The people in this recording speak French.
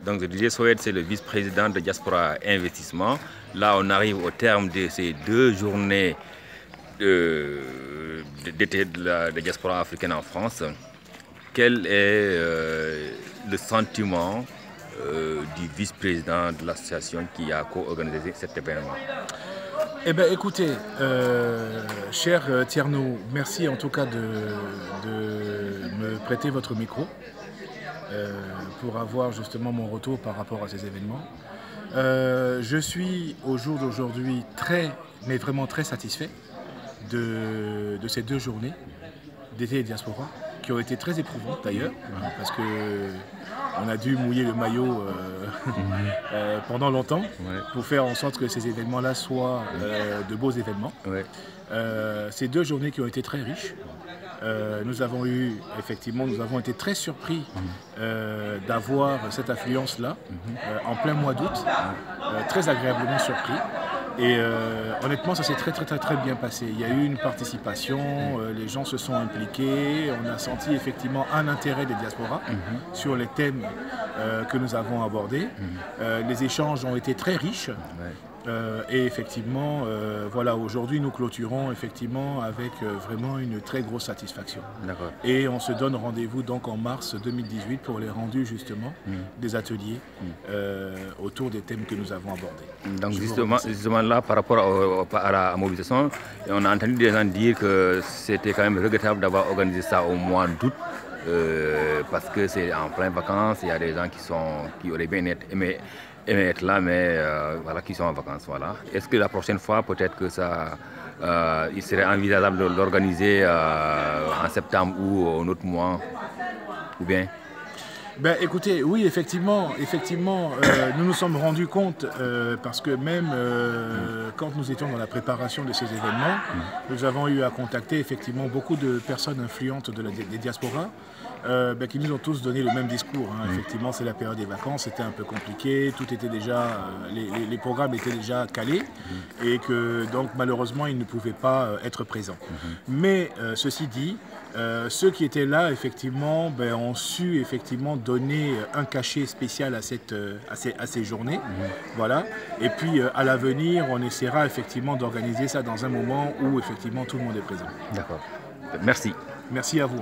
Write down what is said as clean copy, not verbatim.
Donc je disais, Soed, c'est le vice-président de Diaspora Investissement. Là, on arrive au terme de ces 2 journées d'été de la diaspora africaine en France. Quel est le sentiment du vice-président de l'association qui a co-organisé cet événement? Eh bien, écoutez, cher Tierno, merci en tout cas de me prêter votre micro pour avoir justement mon retour par rapport à ces événements. Je suis au jour d'aujourd'hui mais vraiment très satisfait de ces 2 journées d'été et diaspora, qui ont été très éprouvantes d'ailleurs, parce que on a dû mouiller le maillot pendant longtemps pour faire en sorte que ces événements-là soient de beaux événements. Ces 2 journées qui ont été très riches. Nous avons été très surpris d'avoir cette affluence-là en plein mois d'août, très agréablement surpris. Et honnêtement, ça s'est très bien passé. Il y a eu une participation, les gens se sont impliqués, on a senti effectivement un intérêt des diasporas sur les thèmes que nous avons abordés. Les échanges ont été très riches. Et effectivement, voilà, aujourd'hui nous clôturons effectivement avec vraiment une très grosse satisfaction. Et on se donne rendez-vous donc en mars 2018 pour les rendus justement des ateliers autour des thèmes que nous avons abordés. Donc justement là, par rapport à la mobilisation, on a entendu des gens dire que c'était quand même regrettable d'avoir organisé ça au mois d'août. Parce que c'est en plein vacances, il y a des gens qui auraient bien aimé être là, mais voilà, qui sont en vacances. Voilà. Est-ce que la prochaine fois, peut-être que il serait envisageable de l'organiser en septembre ou un autre mois, ou bien? Ben, écoutez, oui, effectivement, nous nous sommes rendus compte, parce que même quand nous étions dans la préparation de ces événements, nous avons eu à contacter effectivement beaucoup de personnes influentes des diasporas, qui nous ont tous donné le même discours. Effectivement, c'est la période des vacances, c'était un peu compliqué, tout était déjà, les programmes étaient déjà calés, et que donc malheureusement ils ne pouvaient pas être présents. Mais ceci dit, ceux qui étaient là effectivement ont su effectivement donner un cachet spécial à ces journées. Voilà. Et puis à l'avenir, on essaiera effectivement d'organiser ça dans un moment où effectivement tout le monde est présent. D'accord. Merci. Merci à vous.